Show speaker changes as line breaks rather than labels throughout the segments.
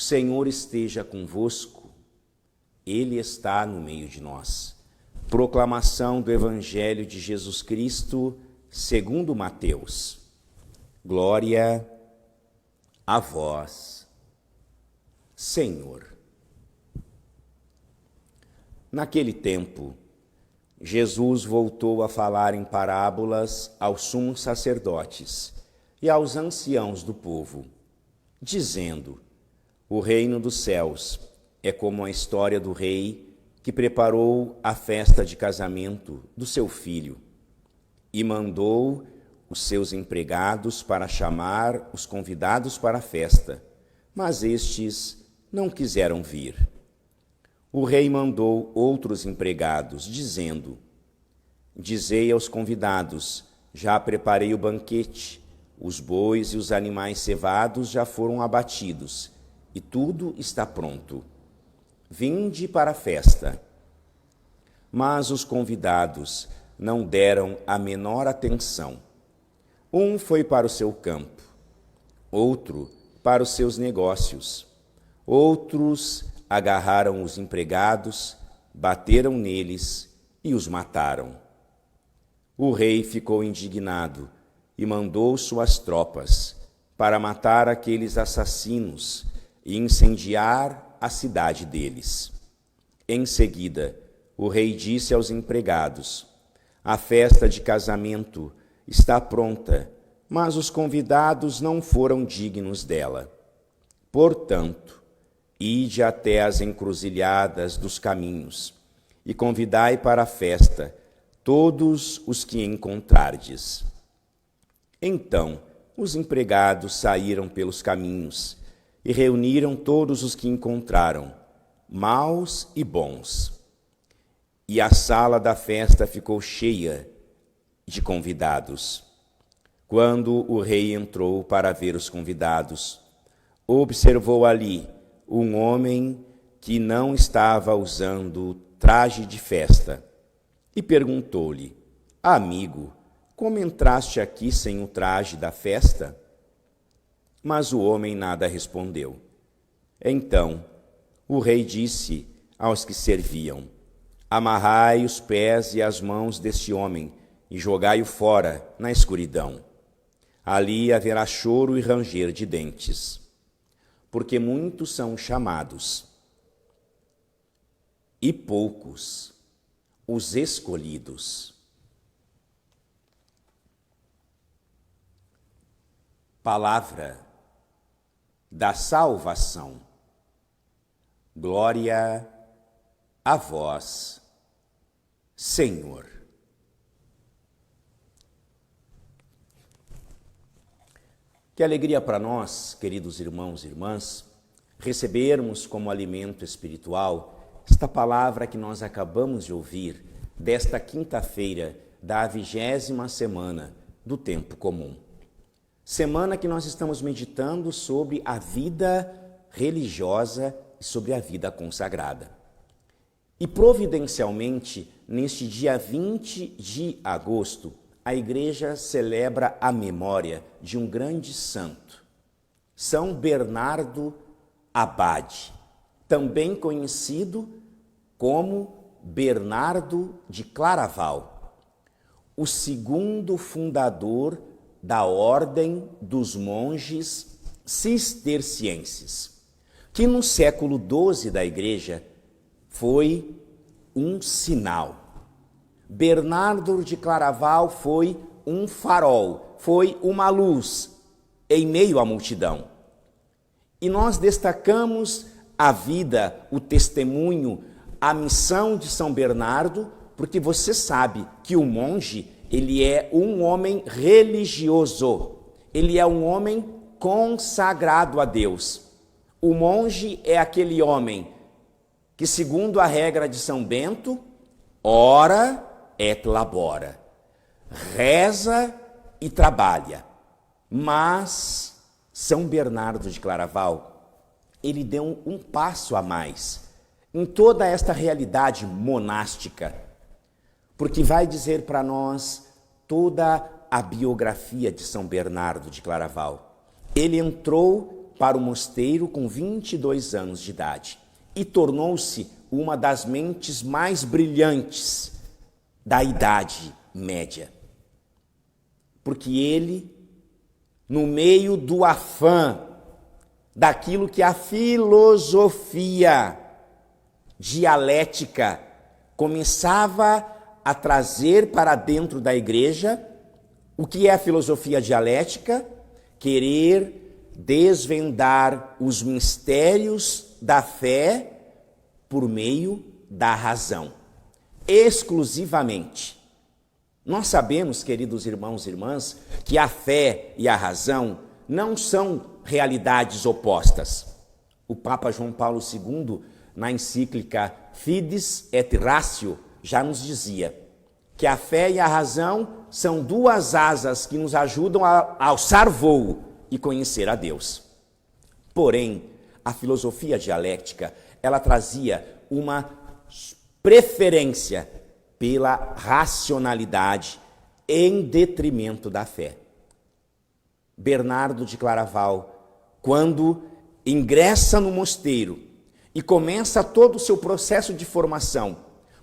Senhor esteja convosco, Ele está no meio de nós. Proclamação do Evangelho de Jesus Cristo, segundo Mateus. Glória a vós, Senhor. Naquele tempo, Jesus voltou a falar em parábolas aos sumos sacerdotes e aos anciãos do povo, dizendo: o reino dos céus é como a história do rei que preparou a festa de casamento do seu filho e mandou os seus empregados para chamar os convidados para a festa, mas estes não quiseram vir. O rei mandou outros empregados, dizendo: dizei aos convidados, já preparei o banquete, os bois e os animais cevados já foram abatidos, e tudo está pronto. Vinde para a festa. Mas os convidados não deram a menor atenção. Um foi para o seu campo, outro para os seus negócios. Outros agarraram os empregados, bateram neles e os mataram. O rei ficou indignado e mandou suas tropas para matar aqueles assassinos e incendiar a cidade deles. Em seguida, o rei disse aos empregados: a festa de casamento está pronta, mas os convidados não foram dignos dela. Portanto, ide até as encruzilhadas dos caminhos e convidai para a festa todos os que encontrardes. Então, os empregados saíram pelos caminhos e reuniram todos os que encontraram, maus e bons. E a sala da festa ficou cheia de convidados. Quando o rei entrou para ver os convidados, observou ali um homem que não estava usando traje de festa e perguntou-lhe: amigo, como entraste aqui sem o traje da festa? Mas o homem nada respondeu. Então o rei disse aos que serviam: amarrai os pés e as mãos deste homem e jogai-o fora na escuridão. Ali haverá choro e ranger de dentes, porque muitos são chamados e poucos os escolhidos. Palavra da salvação. Glória a vós, Senhor. Que alegria para nós, queridos irmãos e irmãs, recebermos como alimento espiritual esta palavra que nós acabamos de ouvir desta quinta-feira da 20ª semana do tempo comum. Semana que nós estamos meditando sobre a vida religiosa e sobre a vida consagrada. E providencialmente, neste dia 20 de agosto, a Igreja celebra a memória de um grande santo, São Bernardo Abade, também conhecido como Bernardo de Claraval, o segundo fundador da Ordem dos Monges Cistercienses, que no século XII da Igreja foi um sinal. Bernardo de Claraval foi um farol, foi uma luz em meio à multidão. E nós destacamos a vida, o testemunho, a missão de São Bernardo, porque você sabe que o monge, ele é um homem religioso, ele é um homem consagrado a Deus. O monge é aquele homem que, segundo a regra de São Bento, ora et labora, reza e trabalha. Mas São Bernardo de Claraval, ele deu um passo a mais em toda esta realidade monástica, porque vai dizer para nós toda a biografia de São Bernardo de Claraval. Ele entrou para o mosteiro com 22 anos de idade e tornou-se uma das mentes mais brilhantes da Idade Média. Porque ele, no meio do afã daquilo que a filosofia dialética começava a trazer para dentro da igreja, o que é a filosofia dialética? Querer desvendar os mistérios da fé por meio da razão, exclusivamente. Nós sabemos, queridos irmãos e irmãs, que a fé e a razão não são realidades opostas. O Papa João Paulo II, na encíclica Fides et Ratio, já nos dizia que a fé e a razão são duas asas que nos ajudam a alçar voo e conhecer a Deus. Porém, a filosofia dialética, ela trazia uma preferência pela racionalidade em detrimento da fé. Bernardo de Claraval, quando ingressa no mosteiro e começa todo o seu processo de formação,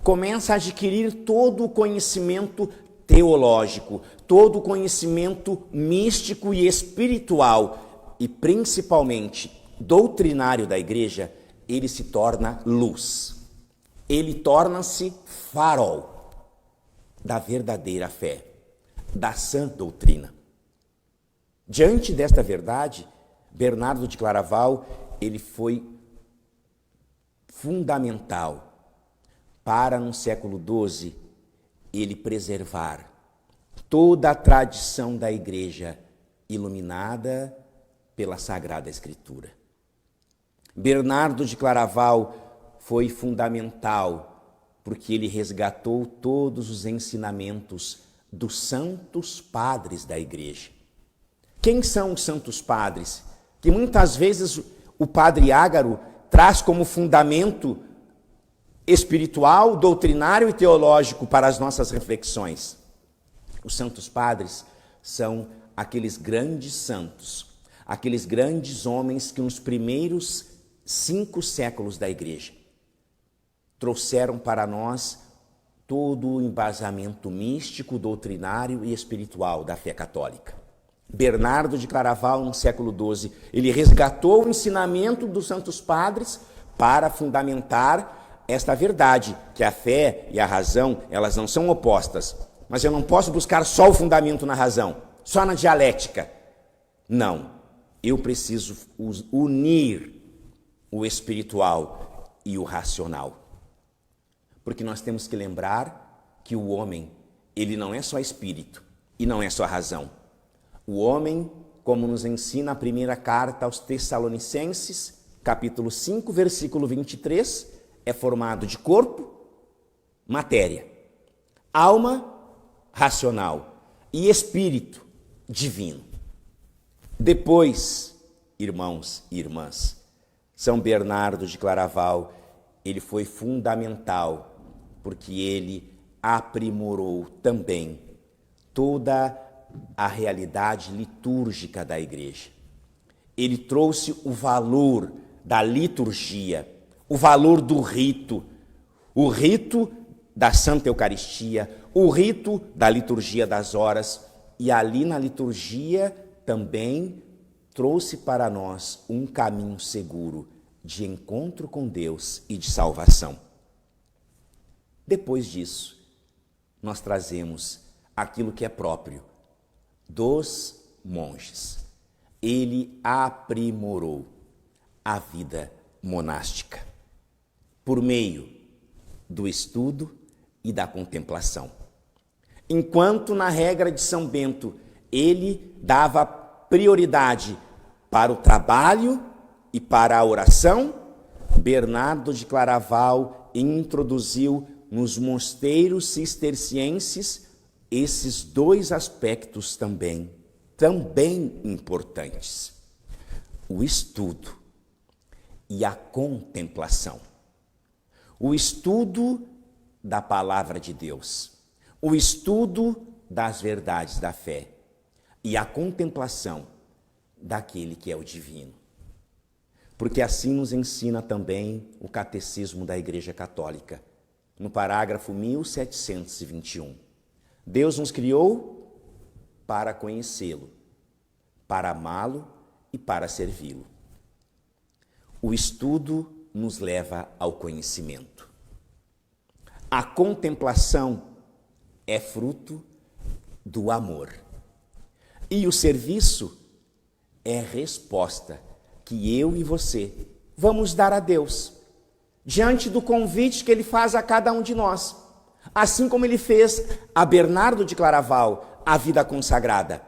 começa a adquirir todo o conhecimento teológico, todo o conhecimento místico e espiritual e principalmente doutrinário da igreja, ele se torna luz. Ele torna-se farol da verdadeira fé, da sã doutrina. Diante desta verdade, Bernardo de Claraval, ele foi fundamental para, no século XII, ele preservar toda a tradição da igreja iluminada pela Sagrada Escritura. Bernardo de Claraval foi fundamental porque ele resgatou todos os ensinamentos dos santos padres da igreja. Quem são os santos padres? Que muitas vezes o padre Ágaro traz como fundamento espiritual, doutrinário e teológico para as nossas reflexões. Os santos padres são aqueles grandes santos, aqueles grandes homens que nos primeiros 5 séculos da igreja trouxeram para nós todo o embasamento místico, doutrinário e espiritual da fé católica. Bernardo de Claraval, no século XII, ele resgatou o ensinamento dos santos padres para fundamentar esta verdade, que a fé e a razão, elas não são opostas. Mas eu não posso buscar só o fundamento na razão, só na dialética. Não, eu preciso unir o espiritual e o racional. Porque nós temos que lembrar que o homem, ele não é só espírito e não é só razão. O homem, como nos ensina a primeira carta aos Tessalonicenses, capítulo 5, versículo 23, é formado de corpo, matéria, alma, racional e espírito, divino. Depois, irmãos e irmãs, São Bernardo de Claraval, ele foi fundamental porque ele aprimorou também toda a realidade litúrgica da igreja. Ele trouxe o valor da liturgia, o valor do rito, o rito da Santa Eucaristia, o rito da liturgia das horas, e ali na liturgia também trouxe para nós um caminho seguro de encontro com Deus e de salvação. Depois disso, nós trazemos aquilo que é próprio dos monges. Ele aprimorou a vida monástica por meio do estudo e da contemplação. Enquanto na regra de São Bento ele dava prioridade para o trabalho e para a oração, Bernardo de Claraval introduziu nos mosteiros cistercienses esses 2 aspectos também importantes: o estudo e a contemplação. O estudo da palavra de Deus, o estudo das verdades da fé e a contemplação daquele que é o divino. porque assim nos ensina também o Catecismo da Igreja Católica, no parágrafo 1721. Deus nos criou para conhecê-lo, para amá-lo e para servi-lo. O estudo nos leva ao conhecimento. A contemplação é fruto do amor. E o serviço é resposta que eu e você vamos dar a Deus, diante do convite que Ele faz a cada um de nós, assim como Ele fez a Bernardo de Claraval, a vida consagrada.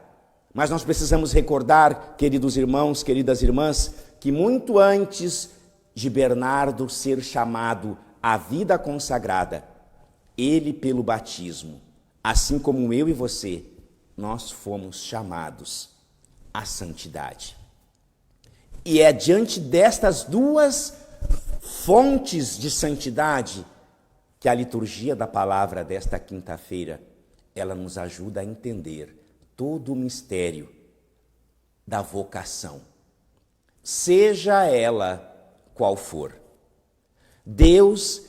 Mas nós precisamos recordar, queridos irmãos, queridas irmãs, que muito antes de Bernardo ser chamado à vida consagrada, ele pelo batismo, assim como eu e você, nós fomos chamados à santidade. E é diante destas duas fontes de santidade que a liturgia da palavra desta quinta-feira, ela nos ajuda a entender todo o mistério da vocação, seja ela qual for. Deus,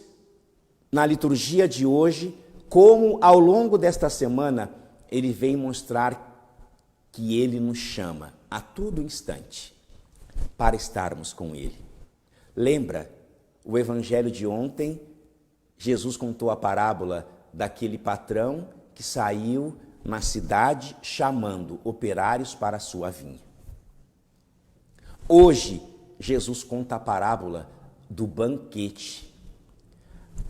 na liturgia de hoje, como ao longo desta semana, Ele vem mostrar que Ele nos chama a todo instante para estarmos com Ele. Lembra o evangelho de ontem? Jesus contou a parábola daquele patrão que saiu na cidade chamando operários para a sua vinha. Hoje, Jesus conta a parábola do banquete.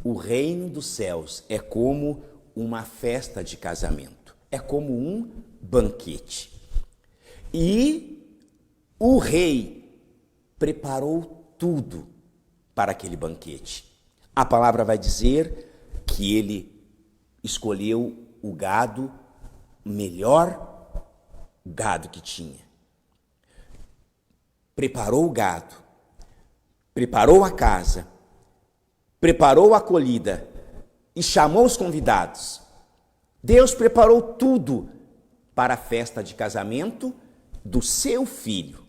O reino dos céus é como uma festa de casamento, é como um banquete. E o rei preparou tudo para aquele banquete. A palavra vai dizer que ele escolheu o gado, melhor gado que tinha. Preparou o gado, preparou a casa, preparou a acolhida e chamou os convidados. Deus preparou tudo para a festa de casamento do seu filho.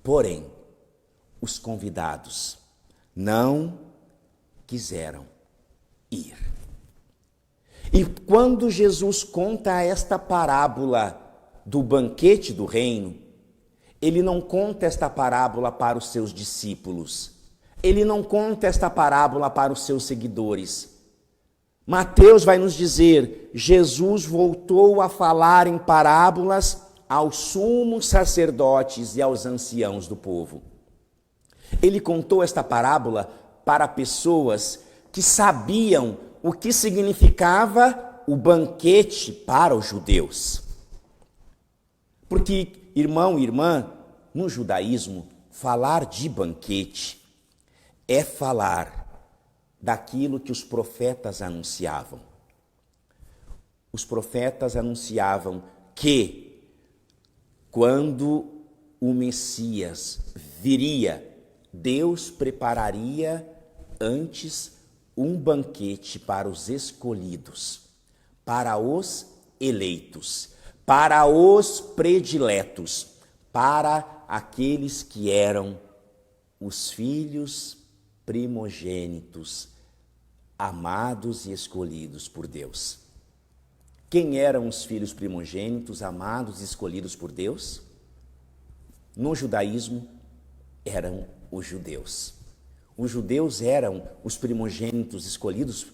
Porém, os convidados não quiseram ir. E quando Jesus conta esta parábola do banquete do reino, Ele não conta esta parábola para os seus discípulos. Ele não conta esta parábola para os seus seguidores. Mateus vai nos dizer, Jesus voltou a falar em parábolas aos sumos sacerdotes e aos anciãos do povo. Ele contou esta parábola para pessoas que sabiam o que significava o banquete para os judeus. Porque, irmão e irmã, no judaísmo, falar de banquete é falar daquilo que os profetas anunciavam. Os profetas anunciavam que quando o Messias viria, Deus prepararia antes um banquete para os escolhidos, para os eleitos, para os prediletos, para aqueles que eram os filhos primogênitos, amados e escolhidos por Deus. Quem eram os filhos primogênitos, amados e escolhidos por Deus? No judaísmo, eram os judeus. Os judeus eram os primogênitos escolhidos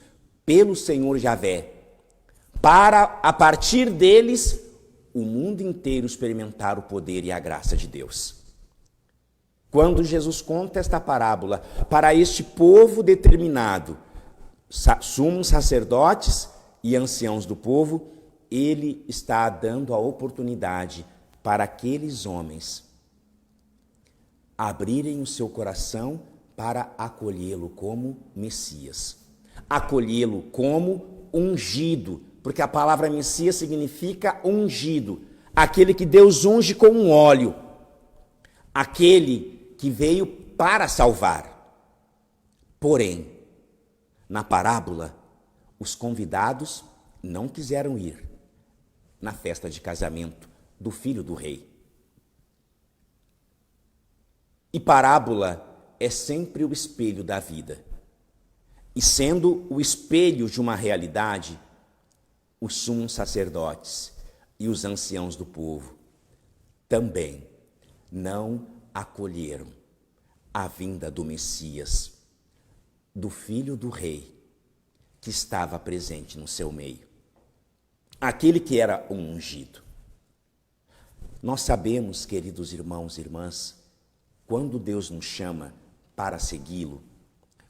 pelo Senhor Javé, para, a partir deles, o mundo inteiro experimentar o poder e a graça de Deus. Quando Jesus conta esta parábola para este povo determinado, sumos sacerdotes e anciãos do povo, ele está dando a oportunidade para aqueles homens abrirem o seu coração para acolhê-lo como Messias, acolhê-lo como ungido, porque a palavra Messias significa ungido, aquele que Deus unge com um óleo, aquele que veio para salvar. Porém, na parábola, os convidados não quiseram ir na festa de casamento do filho do rei. E parábola é sempre o espelho da vida. E sendo o espelho de uma realidade, os sumos sacerdotes e os anciãos do povo também não acolheram a vinda do Messias, do Filho do Rei, que estava presente no seu meio. Aquele que era o ungido. Nós sabemos, queridos irmãos e irmãs, quando Deus nos chama para segui-lo,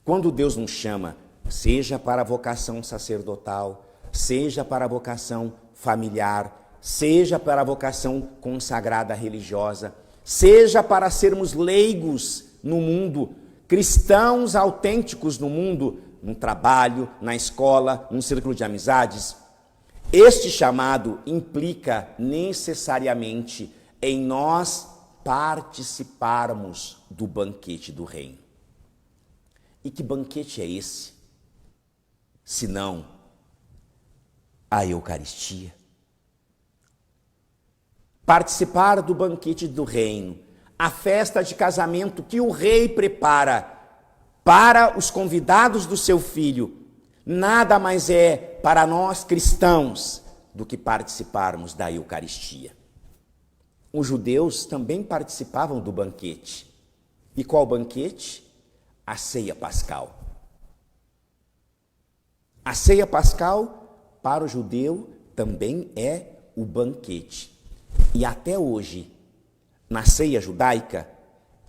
quando Deus nos chama, seja para a vocação sacerdotal, seja para a vocação familiar, seja para a vocação consagrada religiosa, seja para sermos leigos no mundo, cristãos autênticos no mundo, no trabalho, na escola, num círculo de amizades, este chamado implica necessariamente em nós participarmos do banquete do reino. E que banquete é esse? Senão a Eucaristia. Participar do banquete do reino, a festa de casamento que o rei prepara para os convidados do seu filho, nada mais é para nós cristãos do que participarmos da Eucaristia. Os judeus também participavam do banquete. E qual banquete? A ceia pascal. A ceia pascal, para o judeu, também é o banquete. E até hoje, na ceia judaica,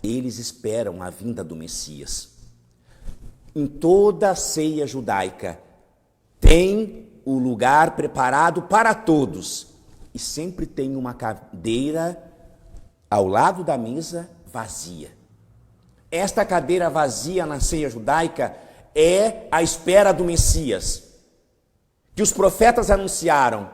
eles esperam a vinda do Messias. Em toda a ceia judaica, tem o lugar preparado para todos. E sempre tem uma cadeira ao lado da mesa vazia. Esta cadeira vazia na ceia judaica é a espera do Messias, que os profetas anunciaram,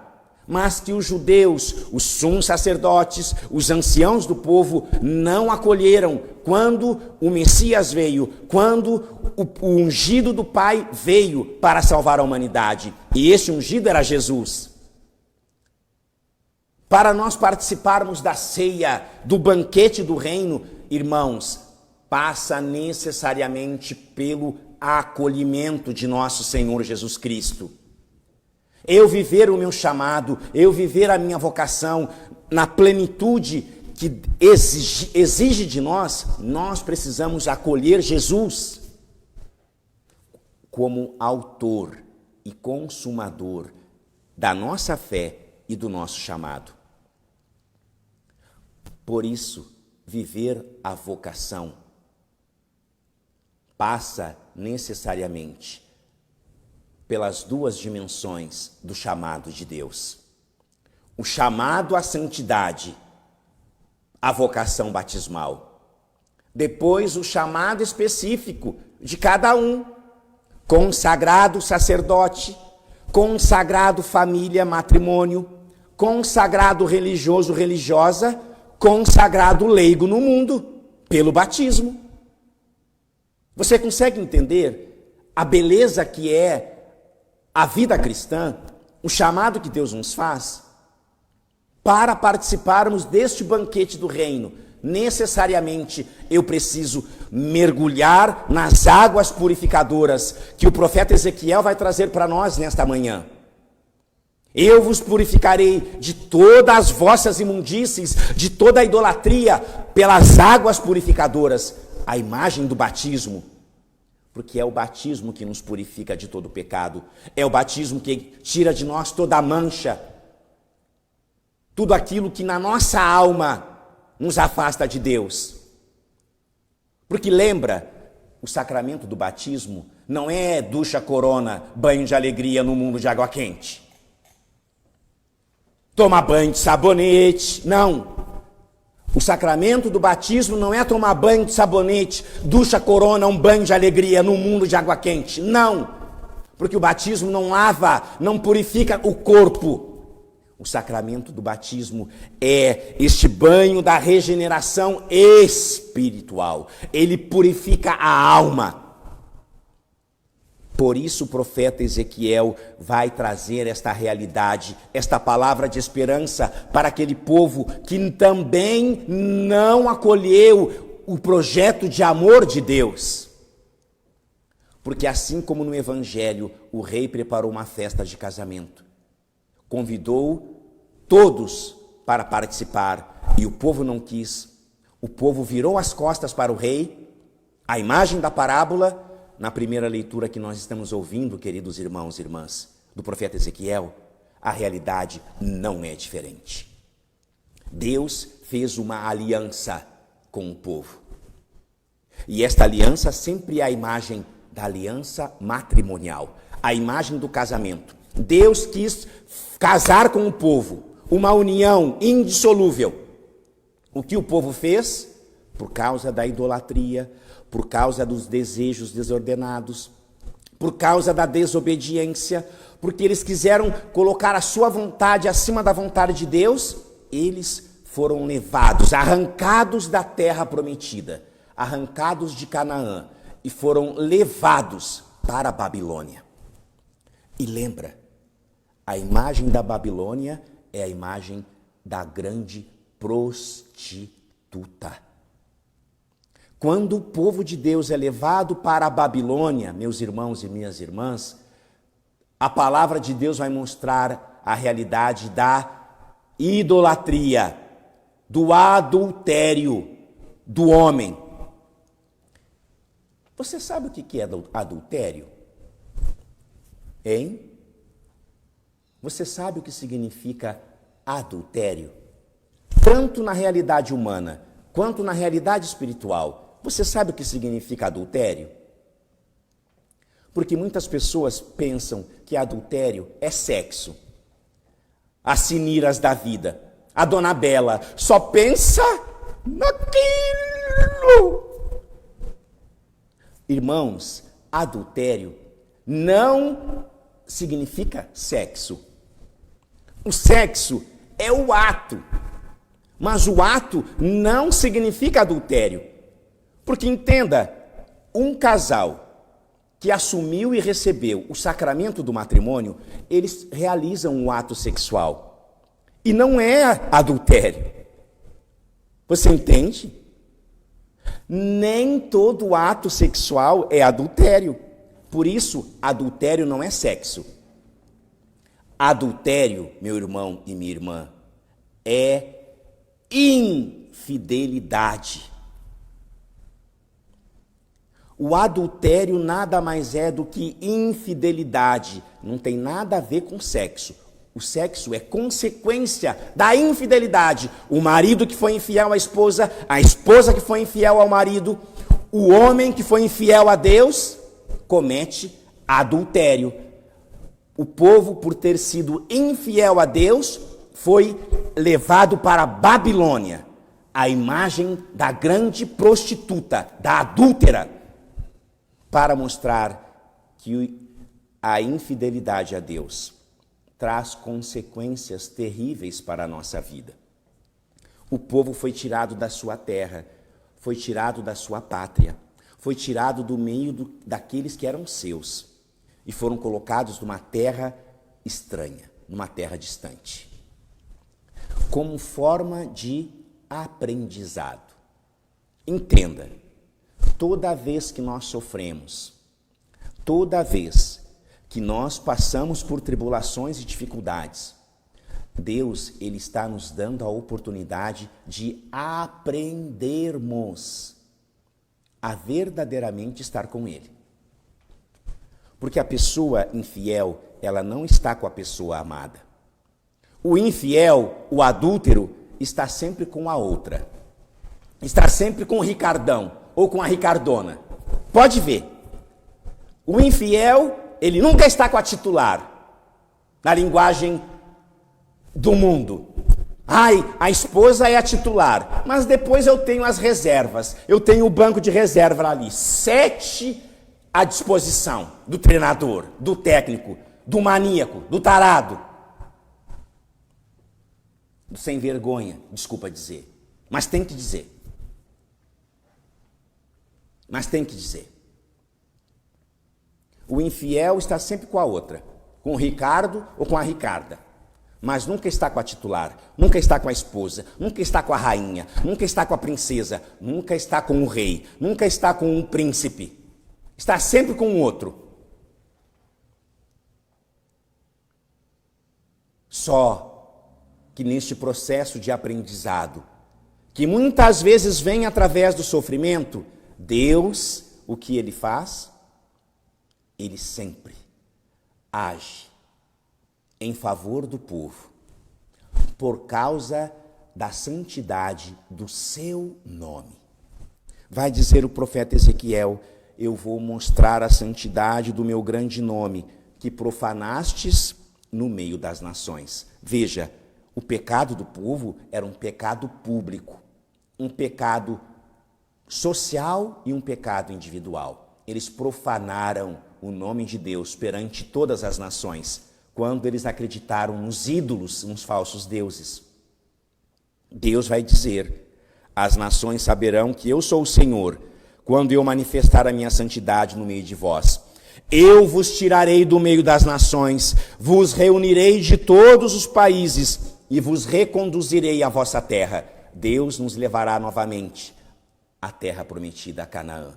mas que os judeus, os sumos sacerdotes, os anciãos do povo não acolheram quando o Messias veio, quando o ungido do Pai veio para salvar a humanidade. E esse ungido era Jesus. Para nós participarmos da ceia, do banquete do reino, irmãos, passa necessariamente pelo acolhimento de nosso Senhor Jesus Cristo. Eu viver o meu chamado, eu viver a minha vocação na plenitude que exige de nós, nós precisamos acolher Jesus como autor e consumador da nossa fé e do nosso chamado. Por isso, viver a vocação passa necessariamente pelas duas dimensões do chamado de Deus. O chamado à santidade, a vocação batismal. Depois, o chamado específico de cada um. Consagrado sacerdote, consagrado família, matrimônio, consagrado religioso, religiosa, consagrado leigo no mundo, pelo batismo. Você consegue entender a beleza que é a vida cristã, o chamado que Deus nos faz? Para participarmos deste banquete do reino, necessariamente eu preciso mergulhar nas águas purificadoras que o profeta Ezequiel vai trazer para nós nesta manhã. Eu vos purificarei de todas as vossas imundícies, de toda a idolatria, pelas águas purificadoras, a imagem do batismo. Porque é o batismo que nos purifica de todo pecado, é o batismo que tira de nós toda a mancha, tudo aquilo que na nossa alma nos afasta de Deus. Porque lembra, o sacramento do batismo não é ducha corona, banho de alegria no mundo de água quente. Tomar banho de sabonete, não. O sacramento do batismo não é tomar banho de sabonete, ducha corona, um banho de alegria no mundo de água quente, não. Porque o batismo não lava, não purifica o corpo. O sacramento do batismo é este banho da regeneração espiritual. Ele purifica a alma. Por isso o profeta Ezequiel vai trazer esta realidade, esta palavra de esperança para aquele povo que também não acolheu o projeto de amor de Deus. Porque assim como no Evangelho, o rei preparou uma festa de casamento, convidou todos para participar e o povo não quis, o povo virou as costas para o rei. A imagem da parábola, na primeira leitura que nós estamos ouvindo, queridos irmãos e irmãs, do profeta Ezequiel, a realidade não é diferente. Deus fez uma aliança com o povo. E esta aliança sempre é a imagem da aliança matrimonial, a imagem do casamento. Deus quis casar com o povo, uma união indissolúvel. O que o povo fez? Por causa da idolatria, por causa dos desejos desordenados, por causa da desobediência, porque eles quiseram colocar a sua vontade acima da vontade de Deus, eles foram levados, arrancados da terra prometida, arrancados de Canaã, e foram levados para a Babilônia. E lembra, a imagem da Babilônia é a imagem da grande prostituta. Quando o povo de Deus é levado para a Babilônia, meus irmãos e minhas irmãs, a palavra de Deus vai mostrar a realidade da idolatria, do adultério do homem. Você sabe o que é adultério? Hein? Você sabe o que significa adultério? Tanto na realidade humana quanto na realidade espiritual. Você sabe o que significa adultério? Porque muitas pessoas pensam que adultério é sexo. As Siniras da vida, a Dona Bela, só pensa naquilo. Irmãos, adultério não significa sexo. O sexo é o ato, mas o ato não significa adultério. Porque entenda, um casal que assumiu e recebeu o sacramento do matrimônio, eles realizam um ato sexual. E não é adultério. Você entende? Nem todo ato sexual é adultério. Por isso, adultério não é sexo. Adultério, meu irmão e minha irmã, é infidelidade. O adultério nada mais é do que infidelidade. Não tem nada a ver com sexo. O sexo é consequência da infidelidade. O marido que foi infiel à esposa, a esposa que foi infiel ao marido, o homem que foi infiel a Deus, comete adultério. O povo, por ter sido infiel a Deus, foi levado para a Babilônia, a imagem da grande prostituta, da adúltera, para mostrar que a infidelidade a Deus traz consequências terríveis para a nossa vida. O povo foi tirado da sua terra, foi tirado da sua pátria, foi tirado do meio daqueles que eram seus e foram colocados numa terra estranha, numa terra distante, como forma de aprendizado. Entenda, toda vez que nós sofremos, toda vez que nós passamos por tribulações e dificuldades, Deus, Ele está nos dando a oportunidade de aprendermos a verdadeiramente estar com Ele. Porque a pessoa infiel, ela não está com a pessoa amada. O infiel, o adúltero, está sempre com a outra. Está sempre com o Ricardão ou com a Ricardona. Pode ver. O infiel, ele nunca está com a titular, na linguagem do mundo. Ai, a esposa é a titular, mas depois eu tenho as reservas. Eu tenho o banco de reserva ali, 7 à disposição do treinador, do técnico, do maníaco, do tarado, do sem vergonha, desculpa dizer, mas tem que dizer. Mas tem que dizer. O infiel está sempre com a outra, com o Ricardo ou com a Ricarda. mas nunca está com a titular, nunca está com a esposa, nunca está com a rainha, nunca está com a princesa, nunca está com o rei, nunca está com um príncipe. Está sempre com o outro. Só que neste processo de aprendizado, que muitas vezes vem através do sofrimento, Deus, o que Ele faz? Ele sempre age em favor do povo, por causa da santidade do seu nome. Vai dizer o profeta Ezequiel: eu vou mostrar a santidade do meu grande nome, que profanastes no meio das nações. Veja, o pecado do povo era um pecado público, um pecado social e um pecado individual. Eles profanaram o nome de Deus perante todas as nações, quando eles acreditaram nos ídolos, nos falsos deuses. Deus vai dizer: as nações saberão que eu sou o Senhor, quando eu manifestar a minha santidade no meio de vós. Eu vos tirarei do meio das nações, vos reunirei de todos os países e vos reconduzirei à vossa terra. Deus nos levará novamente à terra prometida, a Canaã.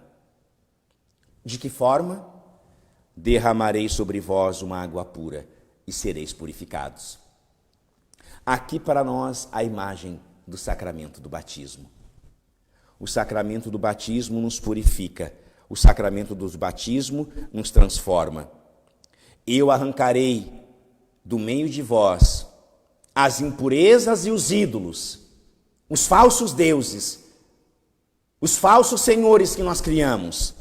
De que forma? Derramarei sobre vós uma água pura e sereis purificados. Aqui para nós a imagem do sacramento do batismo. O sacramento do batismo nos purifica. O sacramento do batismo nos transforma. Eu arrancarei do meio de vós as impurezas e os ídolos, os falsos deuses, os falsos senhores que nós criamos.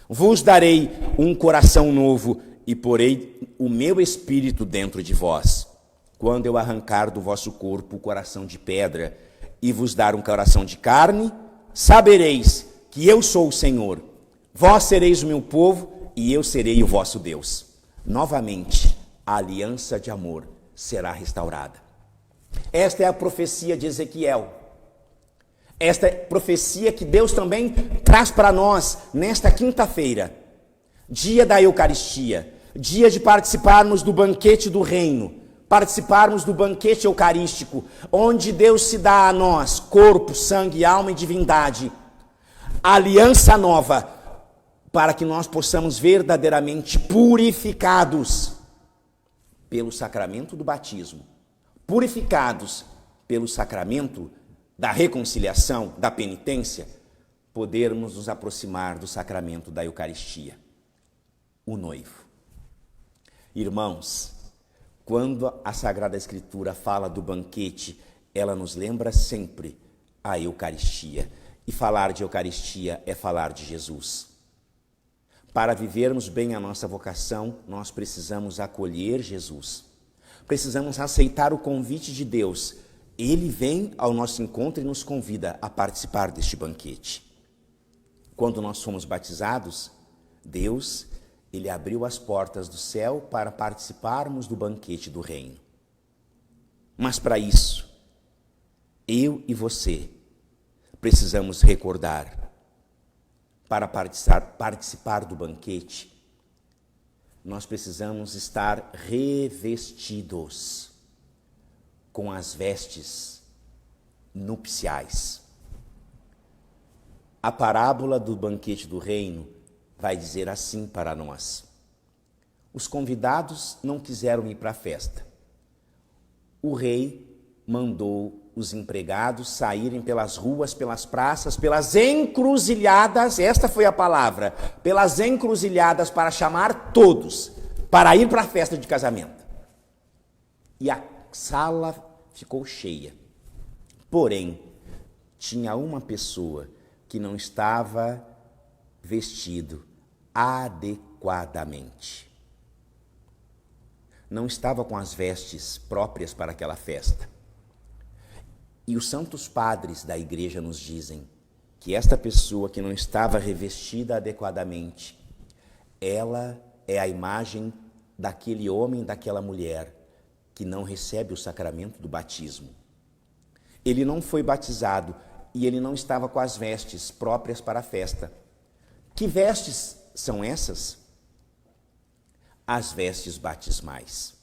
Vos darei um coração novo e porei o meu espírito dentro de vós. Quando eu arrancar do vosso corpo o coração de pedra e vos dar um coração de carne, sabereis que eu sou o Senhor. Vós sereis o meu povo e eu serei o vosso Deus. Novamente, a aliança de amor será restaurada. Esta é a profecia de Ezequiel. Esta é a profecia que Deus também traz para nós nesta quinta-feira, dia da Eucaristia, dia de participarmos do banquete do reino, participarmos do banquete eucarístico, onde Deus se dá a nós, corpo, sangue, alma e divindade, aliança nova, para que nós possamos verdadeiramente purificados pelo sacramento do batismo, purificados pelo sacramento da reconciliação, da penitência, podermos nos aproximar do sacramento da Eucaristia, o noivo. Irmãos, quando a Sagrada Escritura fala do banquete, ela nos lembra sempre a Eucaristia. E falar de Eucaristia é falar de Jesus. Para vivermos bem a nossa vocação, nós precisamos acolher Jesus. Precisamos aceitar o convite de Deus. Ele vem ao nosso encontro e nos convida a participar deste banquete. Quando nós fomos batizados, Deus, Ele abriu as portas do céu para participarmos do banquete do reino. Mas para isso, eu e você precisamos recordar, para participar do banquete, nós precisamos estar revestidos com as vestes nupciais. A parábola do banquete do reino vai dizer assim para nós: os convidados não quiseram ir para a festa. O rei mandou os empregados saírem pelas ruas, pelas praças, pelas encruzilhadas, esta foi a palavra, pelas encruzilhadas, para chamar todos, para ir para a festa de casamento. E a sala ficou cheia. Porém, tinha uma pessoa que não estava vestido adequadamente. Não estava com as vestes próprias para aquela festa. E os santos padres da igreja nos dizem que esta pessoa que não estava revestida adequadamente, ela é a imagem daquele homem, daquela mulher que não recebe o sacramento do batismo. Ele não foi batizado e ele não estava com as vestes próprias para a festa. Que vestes são essas? As vestes batismais.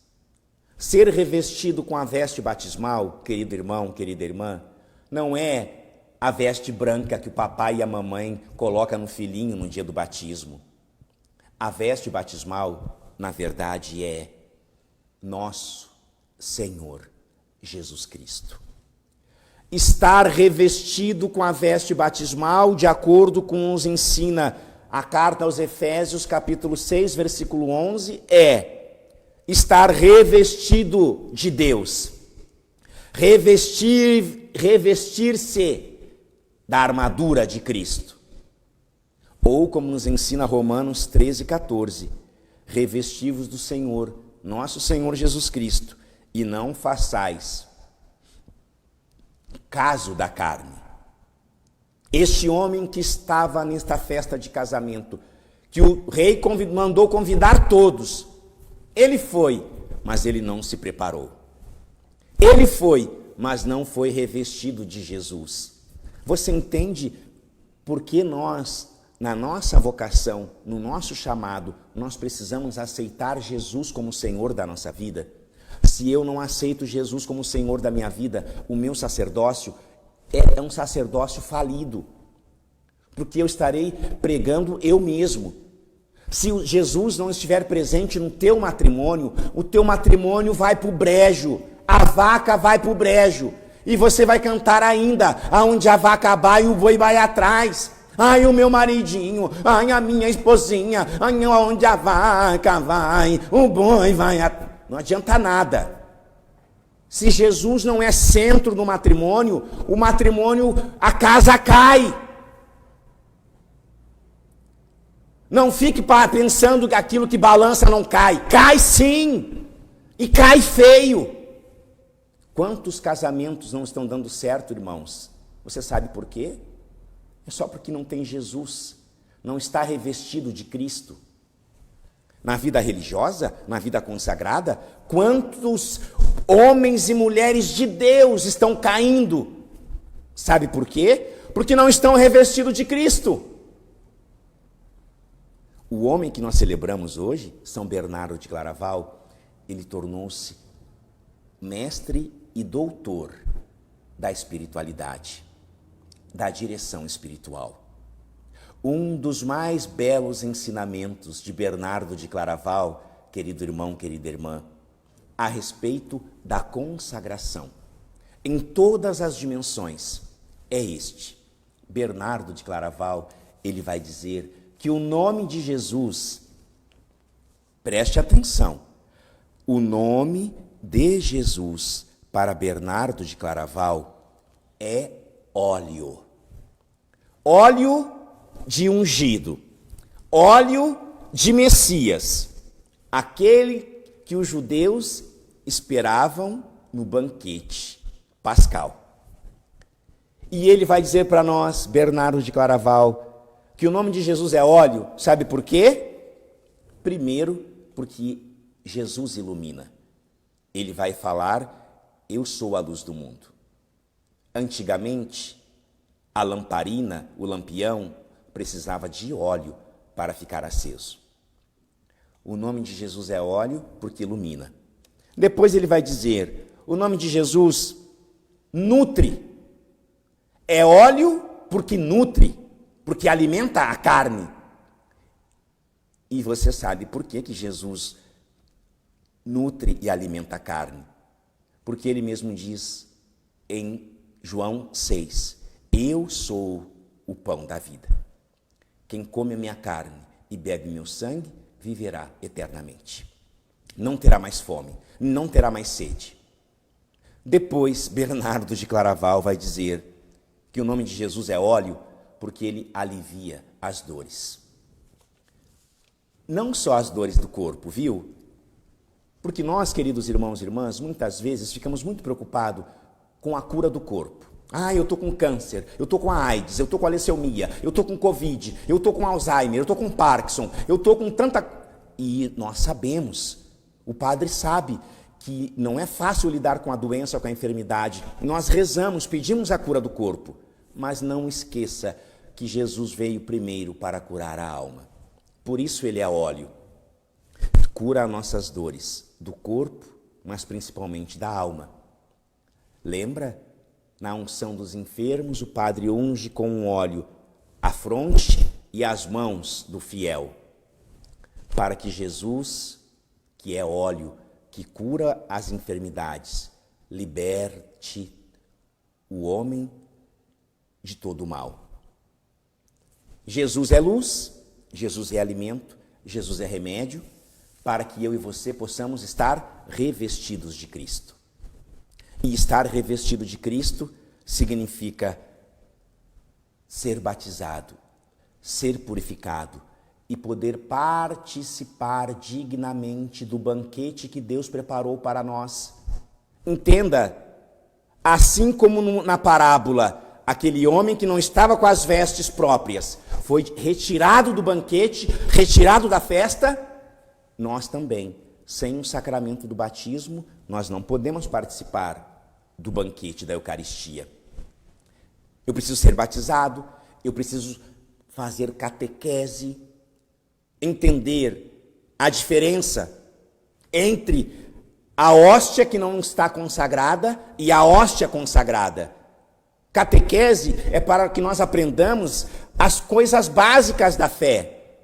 Ser revestido com a veste batismal, querido irmão, querida irmã, não é a veste branca que o papai e a mamãe colocam no filhinho no dia do batismo. A veste batismal, na verdade, é nosso Senhor Jesus Cristo. Estar revestido com a veste batismal, de acordo com nos ensina a carta aos Efésios, capítulo 6, versículo 11, é estar revestido de Deus. Revestir-se da armadura de Cristo. Ou, como nos ensina Romanos 13, 14, revestivos do Senhor, nosso Senhor Jesus Cristo, e não façais caso da carne. Este homem que estava nesta festa de casamento, que o rei mandou convidar todos, ele foi, mas ele não se preparou. Ele foi, mas não foi revestido de Jesus. Você entende por que nós, na nossa vocação, no nosso chamado, nós precisamos aceitar Jesus como Senhor da nossa vida? Se eu não aceito Jesus como Senhor da minha vida, o meu sacerdócio é um sacerdócio falido, porque eu estarei pregando eu mesmo. Se Jesus não estiver presente no teu matrimônio, o teu matrimônio vai para o brejo, a vaca vai para o brejo, e você vai cantar ainda, aonde a vaca vai, o boi vai atrás. Ai, o meu maridinho, ai, a minha esposinha, ai, aonde a vaca vai, o boi vai atrás. Não adianta nada. Se Jesus não é centro do matrimônio, o matrimônio, a casa cai. Não fique pensando que aquilo que balança não cai. Cai sim. E cai feio. Quantos casamentos não estão dando certo, irmãos? Você sabe por quê? É só porque não tem Jesus. Não está revestido de Cristo. Na vida religiosa, na vida consagrada, quantos homens e mulheres de Deus estão caindo? Sabe por quê? Porque não estão revestidos de Cristo. O homem que nós celebramos hoje, São Bernardo de Claraval, ele tornou-se mestre e doutor da espiritualidade, da direção espiritual. Um dos mais belos ensinamentos de Bernardo de Claraval, querido irmão, querida irmã, a respeito da consagração, em todas as dimensões, é este. Bernardo de Claraval, ele vai dizer que o nome de Jesus, preste atenção, o nome de Jesus para Bernardo de Claraval é óleo. Óleo de ungido, óleo de Messias, aquele que os judeus esperavam no banquete pascal. E ele vai dizer para nós, Bernardo de Claraval, que o nome de Jesus é óleo, sabe por quê? Primeiro, porque Jesus ilumina. Ele vai falar, eu sou a luz do mundo. Antigamente, a lamparina, o lampião, precisava de óleo para ficar aceso. O nome de Jesus é óleo porque ilumina. Depois ele vai dizer, o nome de Jesus nutre. É óleo porque nutre, porque alimenta a carne. E você sabe por que Jesus nutre e alimenta a carne? Porque ele mesmo diz em João 6, eu sou o pão da vida. Quem come a minha carne e bebe meu sangue, viverá eternamente. Não terá mais fome, não terá mais sede. Depois, Bernardo de Claraval vai dizer que o nome de Jesus é óleo, porque ele alivia as dores. Não só as dores do corpo, viu? Porque nós, queridos irmãos e irmãs, muitas vezes ficamos muito preocupados com a cura do corpo. Ah, eu estou com câncer, eu estou com a AIDS, eu estou com a leucemia, eu estou com Covid, eu estou com Alzheimer, eu estou com Parkinson, eu estou com tanta... E nós sabemos, o padre sabe que não é fácil lidar com a doença, com a enfermidade. Nós rezamos, pedimos a cura do corpo, mas não esqueça que Jesus veio primeiro para curar a alma. Por isso ele é óleo, cura as nossas dores do corpo mas principalmente da alma. Lembra? Na unção dos enfermos, o padre unge com um óleo a fronte e as mãos do fiel, para que Jesus, que é óleo, que cura as enfermidades, liberte o homem de todo o mal. Jesus é luz, Jesus é alimento, Jesus é remédio, para que eu e você possamos estar revestidos de Cristo. E estar revestido de Cristo significa ser batizado, ser purificado e poder participar dignamente do banquete que Deus preparou para nós. Entenda, assim como na parábola, aquele homem que não estava com as vestes próprias foi retirado do banquete, retirado da festa, nós também, sem o sacramento do batismo, nós não podemos participar do banquete da Eucaristia. Eu preciso ser batizado, eu preciso fazer catequese, entender a diferença entre a hóstia que não está consagrada e a hóstia consagrada. Catequese é para que nós aprendamos as coisas básicas da fé.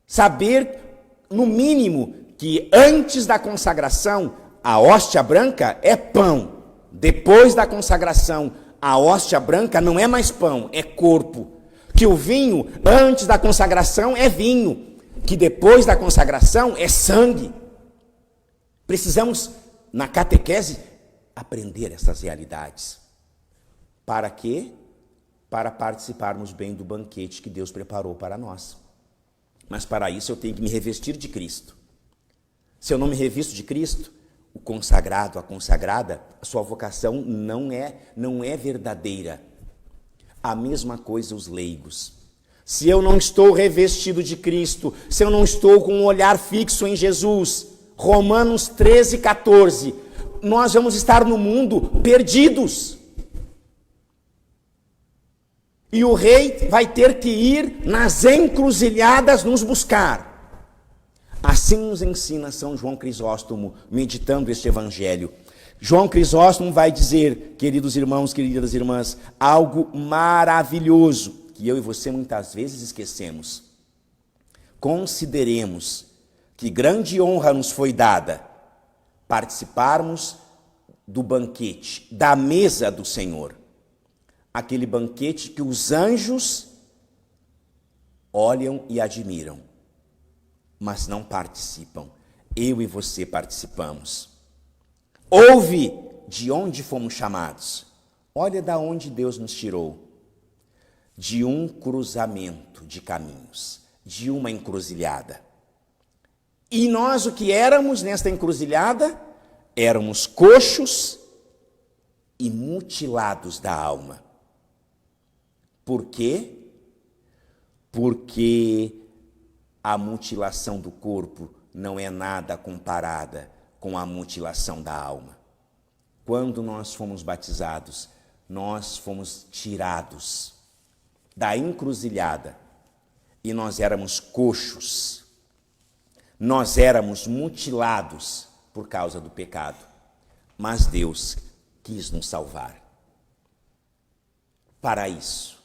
Saber, no mínimo, que antes da consagração, a hóstia branca é pão. Depois da consagração, a hóstia branca não é mais pão, é corpo. Que o vinho, antes da consagração, é vinho. Que depois da consagração, é sangue. Precisamos, na catequese, aprender essas realidades. Para quê? Para participarmos bem do banquete que Deus preparou para nós. Mas para isso eu tenho que me revestir de Cristo. Se eu não me revisto de Cristo, o consagrado, a consagrada, a sua vocação não é verdadeira. A mesma coisa os leigos. Se eu não estou revestido de Cristo, se eu não estou com um olhar fixo em Jesus, Romanos 13, 14, nós vamos estar no mundo perdidos. E o rei vai ter que ir nas encruzilhadas nos buscar. Assim nos ensina São João Crisóstomo, meditando este evangelho. João Crisóstomo vai dizer, queridos irmãos, queridas irmãs, algo maravilhoso, que eu e você muitas vezes esquecemos. Consideremos que grande honra nos foi dada participarmos do banquete, da mesa do Senhor. Aquele banquete que os anjos olham e admiram, mas não participam. Eu e você participamos. Ouve de onde fomos chamados. Olha da onde Deus nos tirou. De um cruzamento de caminhos, de uma encruzilhada. E nós o que éramos nesta encruzilhada? Éramos coxos e mutilados da alma. Por quê? Porque a mutilação do corpo não é nada comparada com a mutilação da alma. Quando nós fomos batizados, nós fomos tirados da encruzilhada e nós éramos coxos, nós éramos mutilados por causa do pecado, mas Deus quis nos salvar. Para isso,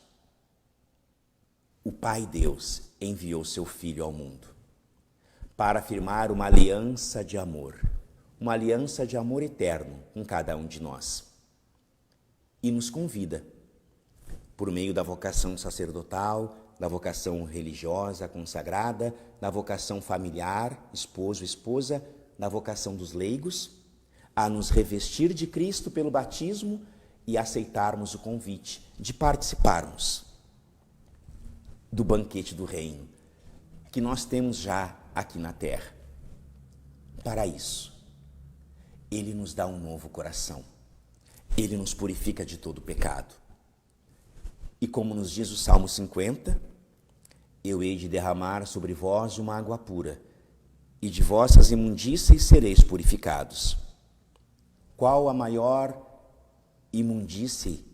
o Pai Deus enviou seu Filho ao mundo para firmar uma aliança de amor eterno com cada um de nós. E nos convida, por meio da vocação sacerdotal, da vocação religiosa consagrada, da vocação familiar, esposo, esposa, da vocação dos leigos, a nos revestir de Cristo pelo batismo e aceitarmos o convite de participarmos do banquete do reino, que nós temos já aqui na terra. Para isso, Ele nos dá um novo coração. Ele nos purifica de todo pecado. E como nos diz o Salmo 50, eu hei de derramar sobre vós uma água pura, e de vossas imundícies sereis purificados. Qual a maior imundície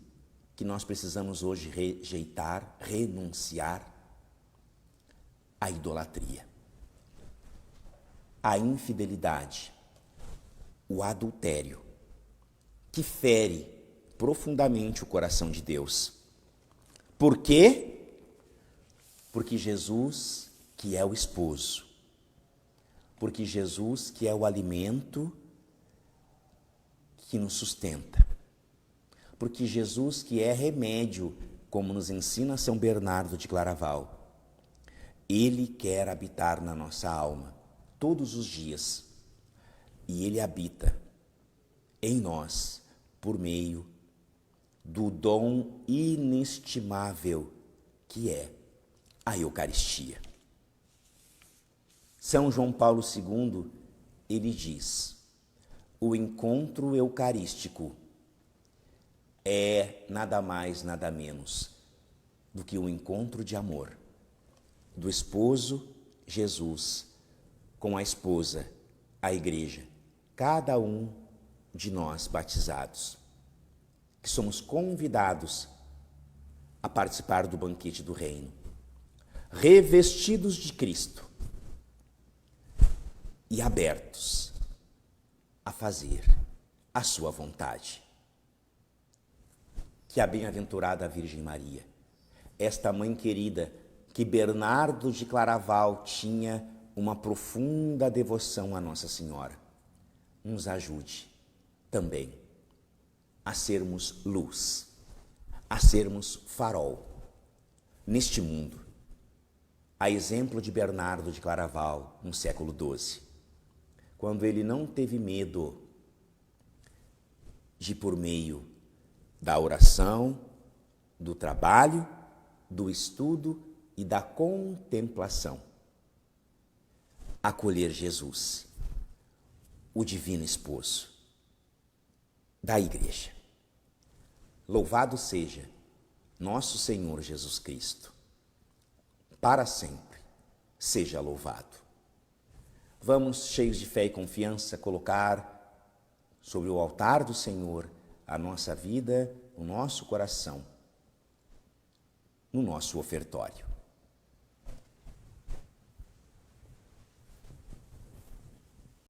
que nós precisamos hoje rejeitar, renunciar? A idolatria, a infidelidade, o adultério, que fere profundamente o coração de Deus. Por quê? Porque Jesus, que é o esposo, porque Jesus, que é o alimento que nos sustenta, porque Jesus, que é remédio, como nos ensina São Bernardo de Claraval, ele quer habitar na nossa alma todos os dias, e ele habita em nós por meio do dom inestimável que é a Eucaristia. São João Paulo II, ele diz: o encontro eucarístico é nada mais, nada menos do que um encontro de amor do esposo Jesus com a esposa, a igreja, cada um de nós batizados, que somos convidados a participar do banquete do reino, revestidos de Cristo e abertos a fazer a sua vontade. Que a bem-aventurada Virgem Maria, esta mãe querida, que Bernardo de Claraval tinha uma profunda devoção a Nossa Senhora, nos ajude também a sermos luz, a sermos farol neste mundo, a exemplo de Bernardo de Claraval no século XII, quando ele não teve medo de, por meio da oração, do trabalho, do estudo e da contemplação, acolher Jesus, o divino esposo da Igreja. Louvado seja nosso Senhor Jesus Cristo, para sempre seja louvado. Vamos, cheios de fé e confiança, colocar sobre o altar do Senhor a nossa vida, o nosso coração, no nosso ofertório.